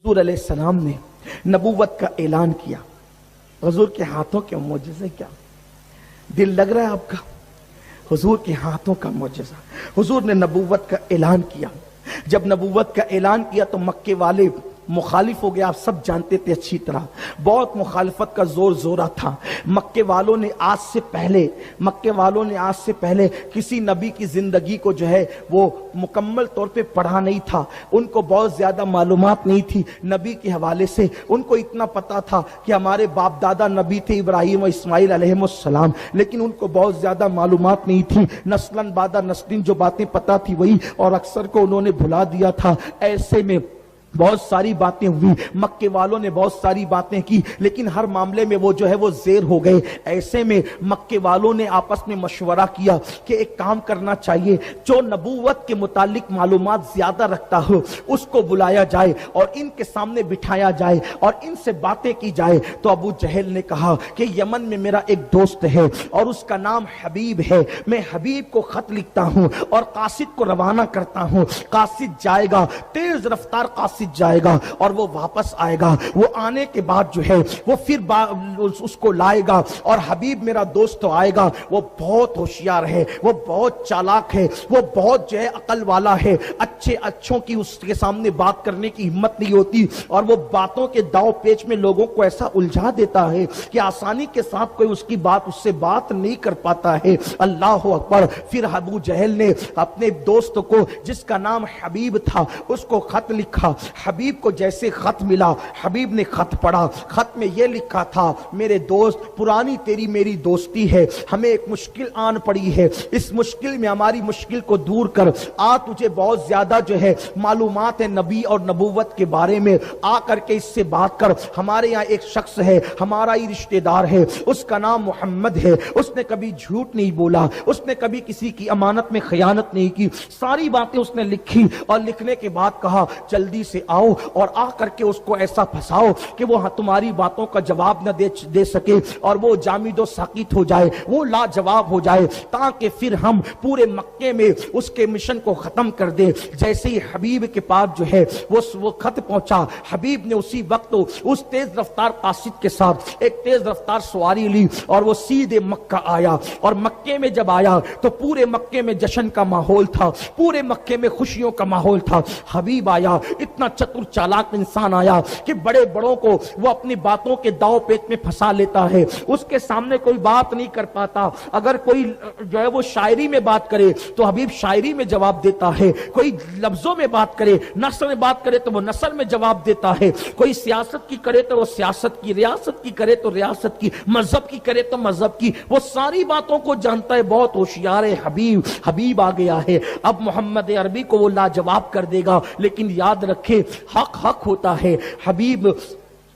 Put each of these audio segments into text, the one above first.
حضور علیہ السلام نے نبوت کا اعلان کیا. حضور کے ہاتھوں کے معجزے کیا دل لگ رہا ہے آپ کا؟ حضور کے ہاتھوں کا معجزہ. حضور نے نبوت کا اعلان کیا. جب نبوت کا اعلان کیا تو مکے والے مخالف ہو گیا. آپ سب جانتے تھے اچھی طرح، بہت مخالفت کا زور زورہ تھا. مکے والوں نے آج سے پہلے کسی نبی کی زندگی کو جو ہے وہ مکمل طور پہ پڑھا نہیں تھا. ان کو بہت زیادہ معلومات نہیں تھی نبی کے حوالے سے. ان کو اتنا پتا تھا کہ ہمارے باپ دادا نبی تھے ابراہیم و اسماعیل علیہ السلام، لیکن ان کو بہت زیادہ معلومات نہیں تھی. نسلاً بعد نسلیں جو باتیں پتا تھی وہی، اور اکثر کو انہوں نے بھلا دیا تھا. ایسے میں بہت ساری باتیں ہوئی، مکے والوں نے بہت ساری باتیں کی، لیکن ہر معاملے میں وہ جو ہے وہ زیر ہو گئے. ایسے میں مکے والوں نے آپس میں مشورہ کیا کہ ایک کام کرنا چاہیے، جو نبوت کے متعلق معلومات زیادہ رکھتا ہو اس کو بلایا جائے اور ان کے سامنے بٹھایا جائے اور ان سے باتیں کی جائے. تو ابو جہل نے کہا کہ یمن میں میرا ایک دوست ہے اور اس کا نام حبیب ہے، میں حبیب کو خط لکھتا ہوں اور قاصد کو روانہ کرتا ہوں. قاصد جائے گا، تیز رفتار قاصد جائے گا اور وہ واپس آئے گا. وہ آنے کے بعد جو ہے وہ پھر اس کو لائے گا. اور حبیب میرا دوست تو آئے گا، وہ بہت ہوشیار ہے، وہ بہت چالاک ہے، وہ بہت جو ہے عقل والا ہے. اچھوں کی اس کے سامنے بات کرنے کی ہمت نہیں ہوتی اور وہ باتوں کے داؤ پیچ میں لوگوں کو ایسا الجھا دیتا ہے کہ آسانی کے ساتھ کوئی اس سے بات نہیں کر پاتا ہے. اللہ اکبر. پھر ابو جہل نے اپنے دوست کو جس کا نام حبیب تھا اس کو خط لکھا. حبیب کو جیسے خط ملا، حبیب نے خط پڑھا. خط میں یہ لکھا تھا، میرے دوست، پرانی تیری میری دوستی ہے، ہمیں ایک مشکل آن پڑی ہے، اس مشکل میں ہماری مشکل کو دور کر. تجھے بہت زیادہ جو ہے معلومات ہے نبی اور نبوت کے بارے میں، آ کر کے اس سے بات کر. ہمارے یہاں ایک شخص ہے، ہمارا ہی رشتہ دار ہے، اس کا نام محمد ہے، اس نے کبھی جھوٹ نہیں بولا، اس نے کبھی کسی کی امانت میں خیانت نہیں کی. ساری باتیں اس نے لکھی اور لکھنے کے بعد کہا جلدی سے آؤ اور آ کر کے اس کو ایسا پھنساؤ کہ وہ تمہاری باتوں کا جواب نہ دے سکے اور وہ جامد و ساکت ہو جائے، وہ لاجواب ہو جائے، تاکہ پھر ہم پورے مکے میں اس کے مشن کو ختم کر دیں. جیسے ہی حبیب کے پاس جو ہے وہ خط پہنچا، حبیب نے اسی وقت اس تیز رفتار قاصد کے ساتھ ایک تیز رفتار سواری لی اور وہ سیدھے مکہ آیا. اور مکے میں جب آیا تو پورے مکے میں جشن کا ماحول تھا، پورے مکے میں خوشیوں کا ماحول تھا. حبیب آیا، اتنا چتر چالاک انسان آیا کہ بڑے بڑوں کو وہ اپنی باتوں کے داؤ پیچ میں پھنسا لیتا ہے. اس کے سامنے کوئی بات نہیں کر پاتا. اگر کوئی جو ہے وہ شاعری میں بات کرے تو حبیب شاعری میں جواب دیتا ہے، کوئی لفظوں میں بات کرے، نثر میں بات کرے تو وہ نثر میں جواب دیتا ہے، کوئی سیاست کی کرے تو وہ سیاست کی، ریاست کی کرے تو ریاست کی، مذہب کی کرے تو مذہب کی، وہ ساری باتوں کو جانتا ہے. بہت ہوشیار ہے حبیب آ گیا ہے. اب محمد عربی کو وہ لاجواب کر دے گا، لیکن یاد رکھے حق ہوتا ہے. حبیب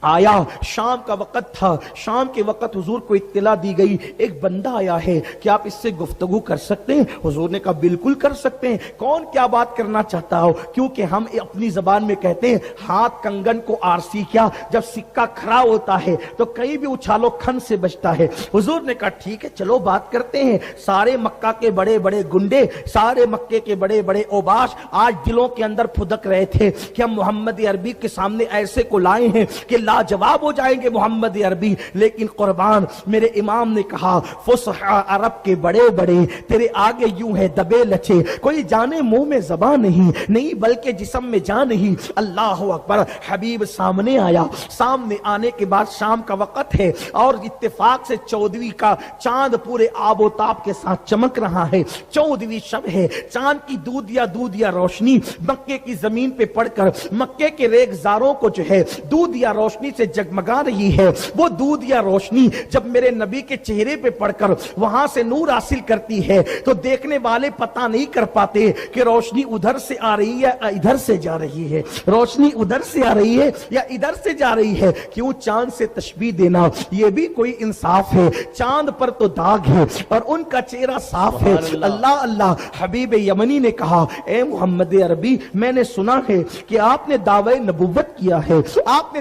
آیا، شام کا وقت تھا. شام کے وقت حضور کو اطلاع دی گئی ایک بندہ آیا ہے، کیا آپ اس سے گفتگو کر سکتے ہیں؟ حضور نے کہا بالکل کر سکتے ہیں. کون کیا بات کرنا چاہتا ہو؟ کیونکہ ہم اپنی زبان میں کہتے ہیں ہاتھ کنگن کو آرسی کیا، جب سکہ کھڑا ہوتا ہے تو کہیں بھی اچھالو کھن سے بچتا ہے. حضور نے کہا ٹھیک ہے چلو بات کرتے ہیں. سارے مکہ کے بڑے بڑے گنڈے، سارے مکے کے بڑے بڑے اوباش آج دلوں کے اندر پھدک رہے تھے کہ ہم محمد عربی کے سامنے ایسے کو لائے ہیں کہ لاجواب ہو جائیں گے محمد عربی. لیکن قربان میرے امام نے کہا فصحا عرب کے بڑے بڑے تیرے آگے یوں ہے دبے لچے، کوئی جانے منہ میں زبان نہیں بلکہ جسم میں جان نہیں. اللہ اکبر. حبیب سامنے آیا. سامنے آنے کے بعد شام کا وقت ہے اور اتفاق سے 14ویں کا چاند پورے آب و تاب کے ساتھ چمک رہا ہے. 14ویں شب ہے. چاند کی دودیا روشنی مکے کی زمین پہ پڑ کر مکے کے ریگزاروں کو جو ہے دودیا روشنی سے جگمگا رہی ہے. وہ دودیا روشنی جب میرے نبی کے چہرے پہ پڑ کر وہاں سے نور حاصل کرتی ہے تو دیکھنے والے پتہ نہیں کر پاتے کہ روشنی ادھر سے آ رہی ہے یا ادھر سے جا رہی ہے، روشنی ادھر سے آ رہی ہے یا ادھر سے جا رہی ہے. کیوں چاند سے تشبیہ دینا؟ یہ بھی کوئی انصاف ہے؟ چاند پر تو داغ ہے اور ان کا چہرہ صاف ہے. اللہ اللہ. حبیب یمنی نے کہا اے محمد عربی، میں نے سنا ہے کہ آپ نے دعوی نبوت کیا ہے، آپ نے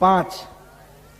5।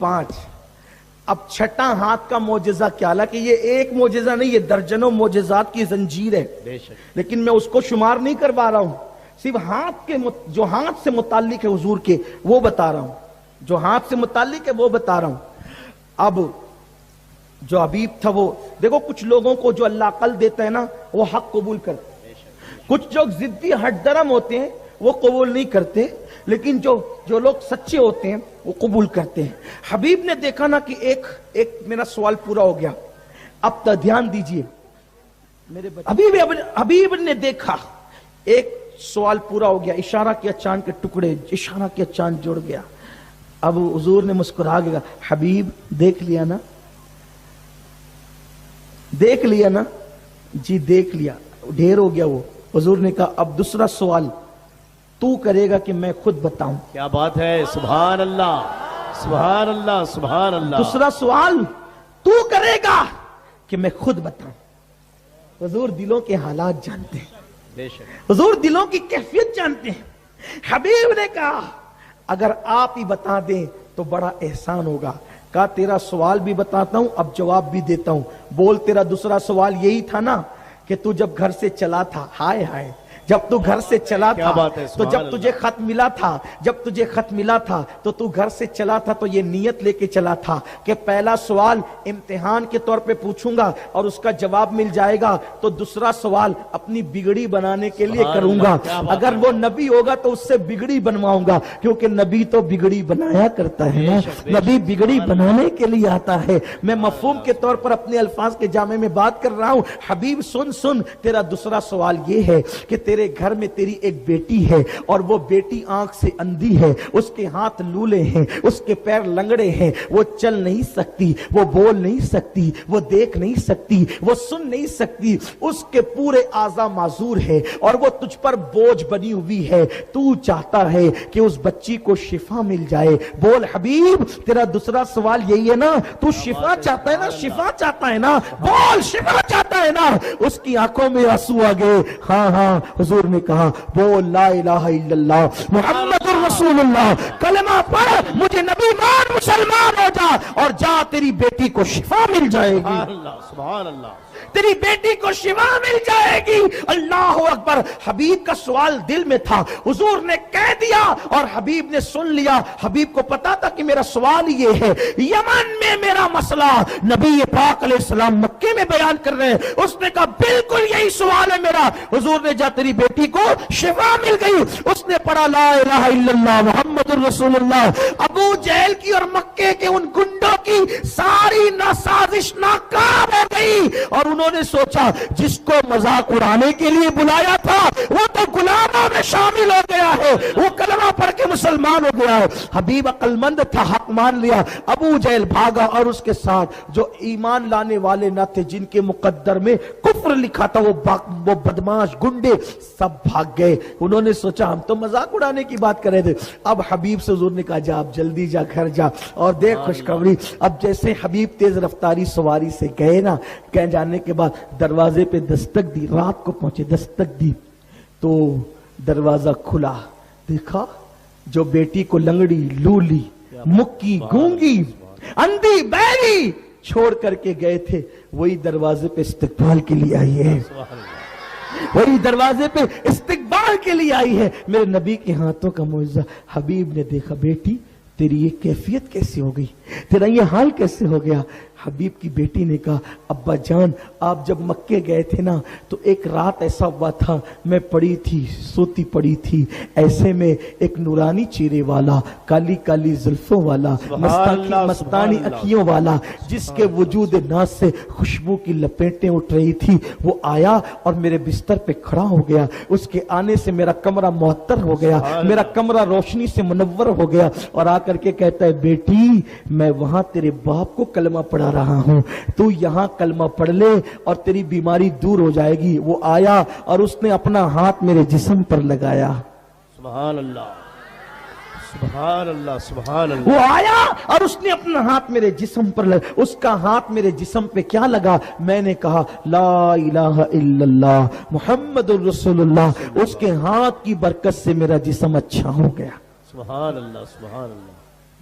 5। اب چھٹا ہاتھ کا معجزہ کیا، حالانکہ یہ ایک معجزہ نہیں، یہ درجنوں معجزات کی زنجیر ہے، بے شک لیکن میں اس کو شمار نہیں کروا رہا ہوں، صرف ہاتھ کے جو ہاتھ سے متعلق ہے حضور کے وہ بتا رہا ہوں، جو ہاتھ سے متعلق ہے وہ بتا رہا ہوں۔ اب جو حبیب تھا وہ دیکھو، کچھ لوگوں کو جو اللہ عقل دیتا ہے نا وہ حق قبول کرتے ہیں، کچھ لوگ ضدی ہٹ درم ہوتے ہیں وہ قبول نہیں کرتے، لیکن جو لوگ سچے ہوتے ہیں وہ قبول کرتے ہیں۔ حبیب نے دیکھا نا کہ ایک میرا سوال پورا ہو گیا، اب تو دھیان دیجئے میرے حبیب نے دیکھا ایک سوال پورا ہو گیا، اشارہ کیا چاند کے ٹکڑے، اشارہ کیا چاند جڑ گیا۔ اب حضور نے مسکرا کے کہا حبیب دیکھ لیا نا، دیکھ لیا نا، جی دیکھ لیا، ڈھیر ہو گیا وہ۔ حضور نے کہا اب دوسرا سوال تو کرے گا کہ میں خود بتاؤں؟ کیا بات ہے، سبحان اللہ سبحان اللہ سبحان اللہ۔ دوسرا سوال تو کرے گا کہ میں خود بتاؤں؟ حضور دلوں کے حالات جانتے ہیں، بے شک حضور دلوں کی کیفیت جانتے ہیں۔ حبیب نے کہا اگر آپ ہی بتا دیں تو بڑا احسان ہوگا۔ کہا تیرا سوال بھی بتاتا ہوں، اب جواب بھی دیتا ہوں۔ بول تیرا دوسرا سوال یہی تھا نا کہ تو جب گھر سے چلا تھا، ہائے ہائے، جب تو گھر سے چلا کیا تھا بات ہے، تو سبحان جب تجھے خط ملا تھا، جب تجھے خط ملا تھا تو تو گھر سے چلا تھا تو یہ نیت لے کے چلا تھا کہ پہلا سوال امتحان کے طور پہ پوچھوں گا اور اس کا جواب مل جائے گا تو دوسرا سوال اپنی بگڑی بنانے کے لیے سبحان کروں گا، اللہ، کیا بات اگر ہے۔ وہ نبی ہوگا تو اس سے بگڑی بنواؤں گا، کیونکہ نبی تو بگڑی بنایا کرتا ہے نا، بے شک، بے شک، نبی بگڑی سبحان بنانے کے لیے آتا ہے۔ میں مفہوم کے طور پر اپنے الفاظ کے جامع میں بات کر رہا ہوں۔ حبیب سن تیرا دوسرا سوال یہ ہے کہ تیرے گھر میں تیری ایک بیٹی ہے اور وہ بیٹی آنکھ سے اندھی ہے، اس کے ہاتھ لولے ہیں، اس کے پیر لنگڑے ہیں، وہ چل نہیں سکتی، وہ بول نہیں سکتی، وہ دیکھ نہیں سکتی، وہ سن نہیں سکتی، اس کے پورے اعضاء معذور ہے اور وہ تجھ پر بوجھ بنی ہوئی ہے۔ تو چاہتا ہے کہ اس بچی کو شفا مل جائے۔ بول حبیب تیرا دوسرا سوال یہی ہے نا، تو شفا چاہتا ہے نا، شفا چاہتا ہے نا، بول شفا چاہتا ہے نا۔ اس کی آنکھوں میں آنسو آ گئے۔ ہاں ہاں، حضور نے کہا بول لا الہ الا اللہ محمد الرسول اللہ، کلمہ پڑھ، مجھے نبی مان، مسلمان ہو جا اور جا، تیری بیٹی کو شفا مل جائے گی، سبحان اللہ سبحان اللہ۔ تیری بیٹی کو شفا مل جائے گی۔ اللہ اکبر۔ حبیب کا سوال دل میں تھا، حضور نے کہہ دیا اور حبیب نے سن لیا۔ حبیب کو پتا تھا کہ میرا سوال یہ ہے، یمن میں میرا مسئلہ نبی پاک علیہ السلام مکے میں بیان کر رہے ہیں۔ اس نے کہا بالکل یہی سوال ہے میرا۔ حضور نے جا تیری بیٹی کو شفا مل گئی۔ اس نے پڑھا لا الہ الا اللہ محمد الرسول اللہ۔ ابو جہل کی اور مکے کے ان گنڈوں کی ساری سازش ناکام ہو گئی اور انہوں نے سوچا جس کو مذاق اڑانے کے لیے بلایا تھا وہ تو غلاموں میں شامل ہو گیا ہے، وہ کلمہ پڑھ کے مسلمان ہو گیا ہے۔ حبیب عقل مند تھا، حق مان لیا۔ ابو جہل بھاگا اور اس کے ساتھ جو ایمان لانے والے نہ تھے، جن کے مقدر میں کفر لکھا تھا، وہ بدماش گنڈے سب بھاگ گئے۔ انہوں نے سوچا ہم تو مذاق اڑانے کی بات کر رہے تھے۔ اب حبیب سے حضور نے کہا جا، اب جلدی جا، گھر جا اور دیکھ خوشخبری۔ اب جیسے حبیب تیز رفتاری سواری سے گئے نا، کہہ جانے کے بعد دروازے پہ دستک دی، رات کو پہنچے، دستک دی تو دروازہ کھلا، دیکھا جو بیٹی کو لنگڑی، لولی، مکی، گونگی، اندھی، بہری چھوڑ کر کے گئے تھے، وہی دروازے پہ استقبال کے لیے آئی ہے، وہی دروازے پہ استقبال کے لیے آئی ہے۔ میرے نبی کے ہاتھوں کا معجزہ۔ حبیب نے دیکھا بیٹی تیری یہ کیفیت کیسے ہو گئی، تیرا یہ حال کیسے ہو گیا؟ حبیب کی بیٹی نے کہا ابا جان آپ جب مکے گئے تھے نا تو ایک رات ایسا ہوا تھا، میں پڑی تھی، سوتی پڑی تھی، ایسے میں ایک نورانی چہرے والا، کالی کالی زلفوں والا، مستانی اکھیوں والا، جس کے وجود ناز سے خوشبو کی لپیٹیں اٹھ رہی تھی، وہ آیا اور میرے بستر پہ کھڑا ہو گیا۔ اس کے آنے سے میرا کمرہ معطر ہو گیا، میرا کمرہ روشنی سے منور ہو گیا، اور آ کر کے کہتا ہے بیٹی میں وہاں تیرے باپ کو کلمہ پڑھا رہا ہوں، تو یہاں کلمہ پڑھ لے اور تیری بیماری دور ہو جائے گی۔ وہ آیا اور اس نے اپنا ہاتھ میرے جسم پر لگایا۔ سبحان اللہ سبحان اللہ سبحان اللہ۔ وہ آیا اور اس نے اپنا ہاتھ میرے جسم پر لگا۔ اس کا ہاتھ میرے جسم پہ کیا لگا؟ میں نے کہا لا الہ الا اللہ محمد الرسول اللہ۔ اس کے ہاتھ کی برکت سے میرا جسم اچھا ہو گیا۔ سبحان اللہ سبحان اللہ۔